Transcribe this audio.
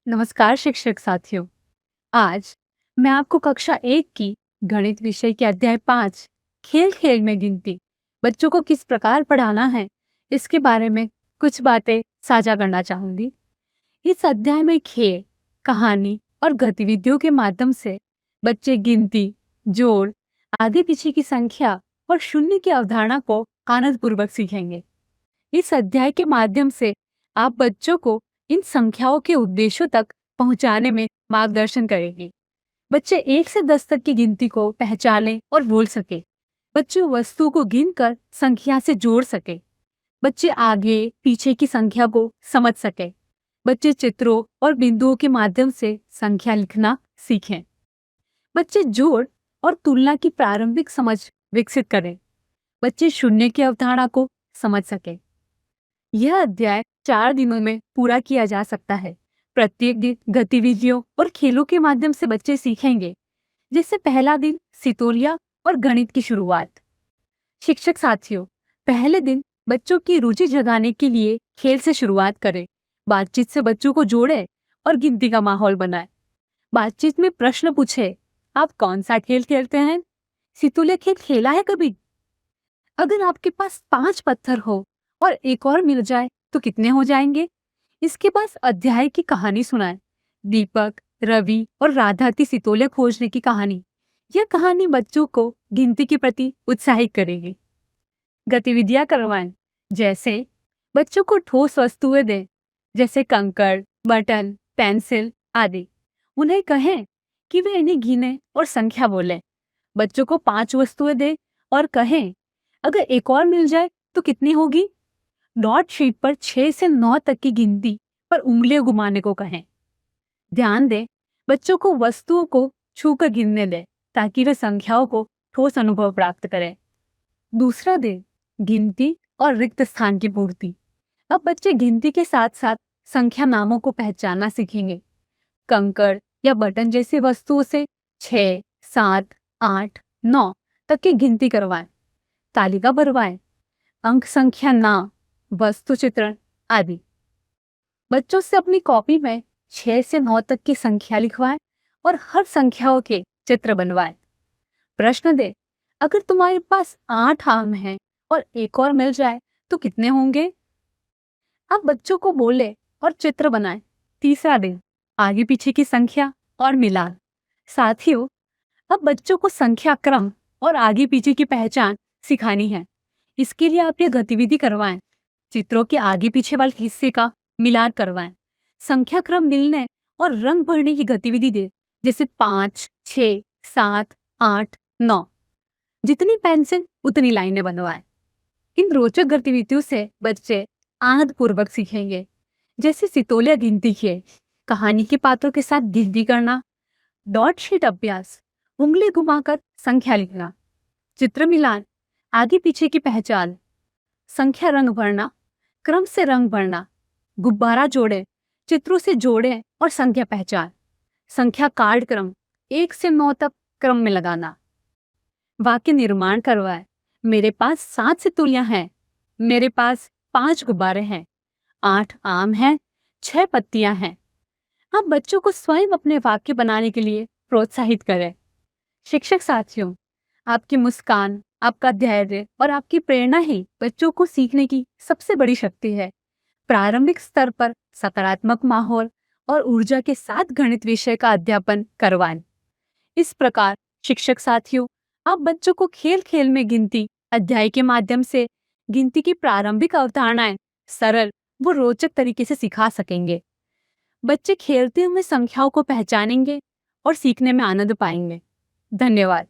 नमस्कार शिक्षक साथियों। आज मैं आपको कक्षा 1 की गणित विषय के अध्याय 5 खेल खेल में गिनती बच्चों को किस प्रकार पढ़ाना है इसके बारे में कुछ बातें साझा करना चाहूंगी। इस अध्याय में खेल, कहानी और गतिविधियों के माध्यम से बच्चे गिनती, जोड़, आगे पीछे की संख्या और शून्य की अवधारणा को आनंदपूर्वक सीखेंगे। इस अध्याय के माध्यम से आप बच्चों को इन संख्याओं के उद्देश्यों तक पहुंचाने में मार्गदर्शन करेंगे। बच्चे 1 से 10 तक की गिनती को पहचानें और बोल सके। बच्चे वस्तु को गिनकर संख्या से जोड़ सके। बच्चे आगे पीछे की संख्या को समझ सके। बच्चे चित्रों और बिंदुओं के माध्यम से संख्या लिखना सीखें। बच्चे जोड़ और तुलना की प्रारंभिक समझ विकसित करें। बच्चे शून्य की अवधारणा को समझ सके। यह अध्याय 4 दिनों में पूरा किया जा सकता है। प्रत्येक दिन गतिविधियों और खेलों के माध्यम से बच्चे सीखेंगे। जैसे पहला दिन सितोलिया और गणित की शुरुआत। शिक्षक साथियों, पहले दिन बच्चों की रुचि जगाने के लिए खेल से शुरुआत करें। बातचीत से बच्चों को जोड़े और गिनती का माहौल बनाए। बातचीत में प्रश्न पूछे, आप कौन सा खेल खेलते हैं? सितोलिया खेल खेला है कभी? अगर आपके पास 5 पत्थर हो और एक और मिल जाए तो कितने हो जाएंगे? इसके पास अध्याय की कहानी सुनाए। दीपक, रवि और राधा की सितोलिया खोजने की कहानी। यह कहानी बच्चों को गिनती के प्रति उत्साहित करेगी। गतिविधियां करवाएं, जैसे बच्चों को ठोस वस्तुएं दें, जैसे कंकड़, बटन, पेंसिल आदि। उन्हें कहें कि वे इन्हें गिने और संख्या बोलें। बच्चों को 5 वस्तुएं दें और कहें, अगर एक और मिल जाए तो कितनी होगी? डॉट शीट पर 6 से 9 तक की गिनती पर उंगलियां घुमाने को कहें। ध्यान दें, बच्चों को वस्तुओं को छूकर गिनने दें ताकि वे संख्याओं को ठोस अनुभव प्राप्त करें। दूसरा दिन गिनती और रिक्त स्थान की पूर्ति। अब बच्चे गिनती के साथ साथ संख्या नामों को पहचानना सीखेंगे। कंकड़ या बटन जैसी वस्तुओं से 6, 7, 8, 9 तक की गिनती करवाएं। तालिका भरवाएं। अंक संख्या नाम, वस्तु चित्रण आदि। बच्चों से अपनी कॉपी में 6 से 9 तक की संख्या लिखवाएं और हर संख्याओं के चित्र बनवाएं। प्रश्न दे, अगर तुम्हारे पास 8 आम हैं और एक और मिल जाए तो कितने होंगे? अब बच्चों को बोले और चित्र बनाएं। तीसरा दिन आगे पीछे की संख्या और मिलान। साथियों, अब बच्चों को संख्या क्रम और आगे पीछे की पहचान सिखानी है। इसके लिए आप ये गतिविधि करवाएं। चित्रों के आगे पीछे वाले हिस्से का मिलान करवाएं। संख्या क्रम मिलने और रंग भरने की गतिविधि दे, जैसे 5, 6, 7, 8, 9। जितनी पेंसिल उतनी लाइनें बनवाएं। इन रोचक गतिविधियों से बच्चे आनंदपूर्वक सीखेंगे, जैसे सितोलिया गिनती के, कहानी के पात्रों के साथ गिनती करना, डॉट शीट अभ्यास, उंगली घुमाकर संख्या लिखना, चित्र मिलान, आगे पीछे की पहचान, संख्या रंग भरना, क्रम से रंग भरना, गुब्बारा जोड़े, चित्रों से जोड़े और संख्या पहचान, संख्या कार्ड क्रम 1 से 9 तक क्रम में लगाना। वाक्य निर्माण करवाए। मेरे पास 7 सितोलियां हैं। मेरे पास 5 गुब्बारे हैं। 8 आम हैं। 6 पत्तियां हैं। आप बच्चों को स्वयं अपने वाक्य बनाने के लिए प्रोत्साहित करें। शिक्षक साथियों, आपकी मुस्कान, आपका धैर्य और आपकी प्रेरणा ही बच्चों को सीखने की सबसे बड़ी शक्ति है। प्रारंभिक स्तर पर सकारात्मक माहौल और ऊर्जा के साथ गणित विषय का अध्यापन करवाएं। इस प्रकार शिक्षक साथियों, आप बच्चों को खेल खेल में गिनती अध्याय के माध्यम से गिनती की प्रारंभिक अवधारणाएं सरल व रोचक तरीके से सिखा सकेंगे। बच्चे खेलते हुए संख्याओं को पहचानेंगे और सीखने में आनंद पाएंगे। धन्यवाद।